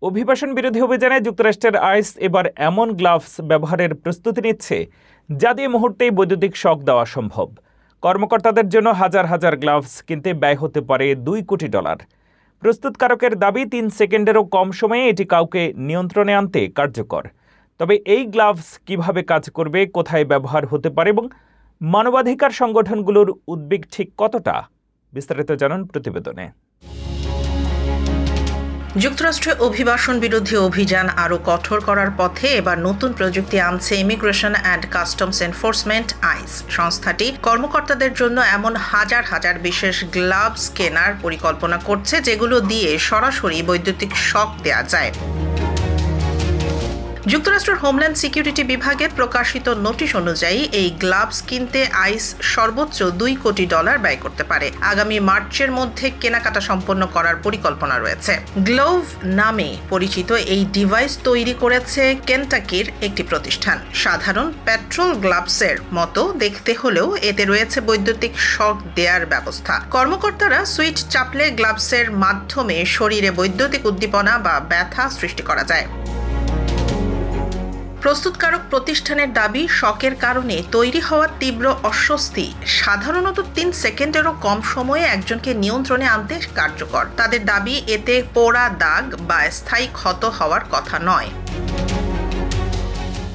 অভিবাসন বিরোধী অভিযানে যুক্তরাষ্ট্রের আইস এবার এমন গ্লাভস ব্যবহারের প্রস্তুতি নিচ্ছে যা দিয়ে মুহূর্তেই বৈদ্যুতিক শক দেওয়া সম্ভব। কর্মকর্তাদের জন্য হাজার হাজার গ্লাভস কিনতে ব্যয় হতে পারে $2 কোটি। প্রস্তুতকারকের দাবি 3 সেকেন্ডেরও কম সময়ে এটি কাউকে নিয়ন্ত্রণে আনতে কার্যকর। তবে এই গ্লাভস কিভাবে কাজ করবে, কোথায় ব্যবহার হতে পারে এবং মানবাধিকার সংগঠনগুলোর উদ্বেগ ঠিক কতটা, বিস্তারিত জানুন প্রতিবেদনে। যুক্তরাষ্ট্রে অভিবাসন বিরোধী অভিযান আরও কঠোর করার পথে এবার নতুন প্রযুক্তি আনছে immigration and customs enforcement ICE. সংস্থাটি কর্মকর্তাদের জন্য এমন হাজার হাজার বিশেষ গ্লাভস কেনার পরিকল্পনা করছে যেগুলো দিয়ে সরাসরি বৈদ্যুতিক শক দেওয়া যায়। যুক্তরাষ্ট্রের হোমল্যান্ড সিকিউরিটি বিভাগের প্রকাশিত নোটিশ অনুযায়ী এই গ্লাভস কিনতে আইস সর্বোচ্চ $2 কোটি ব্যয় করতে পারে। আগামী মার্চের মধ্যে কেনাকাটা সম্পন্ন করার পরিকল্পনা রয়েছে। গ্লোভ নামে পরিচিত এই ডিভাইস তৈরি করেছে কেন্টাকির একটি প্রতিষ্ঠান। সাধারণ পেট্রোল গ্লাভসের মতো দেখতে হলেও এতে রয়েছে বৈদ্যুতিক শক দেওয়ার ব্যবস্থা। কর্মকর্তারা সুইচ চাপলে গ্লাভসের মাধ্যমে শরীরে বৈদ্যুতিক উদ্দীপনা বা ব্যথা সৃষ্টি করা যায়। প্রস্তুতকারক প্রতিষ্ঠানের দাবি, শকের কারণে তৈরি হওয়া তীব্র অস্বস্তি সাধারণত 3 সেকেন্ডেরও কম সময়ে একজনকে নিয়ন্ত্রণে আনতে কার্যকর। তাদের দাবি, এতে পোড়া দাগ বা স্থায়ী ক্ষত হওয়ার কথা নয়।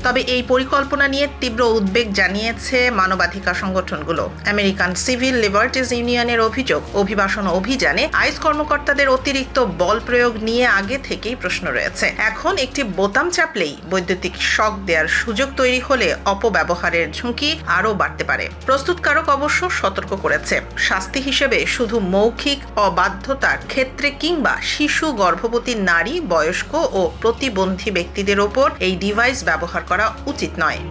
তবে এই পরিকল্পনা নিয়ে তীব্র উদ্বেগ জানিয়েছে মানবাধিকার সংগঠনগুলো। আমেরিকান সিভিল লিবার্টিজ ইউনিয়নের অভিযোগ, অভিবাসন অভিযানে আইস কর্মকর্তাদের অতিরিক্ত বল প্রয়োগ নিয়ে আগে থেকেই প্রশ্ন রয়েছে। এখন একটি বোতাম চাপলেই বৈদ্যুতিক শক দেওয়ার সুযোগ তৈরি হলে অপব্যবহারের ঝুঁকি আরও বাড়তে পারে। প্রস্তুতকারক অবশ্য সতর্ক করেছে, শাস্তি হিসেবে শুধু মৌখিক অবাধ্যতার ক্ষেত্রে কিংবা শিশু, গর্ভবতী নারী, বয়স্ক ও প্রতিবন্ধী ব্যক্তিদের ওপর এই ডিভাইস ব্যবহার করা উচিত নয়।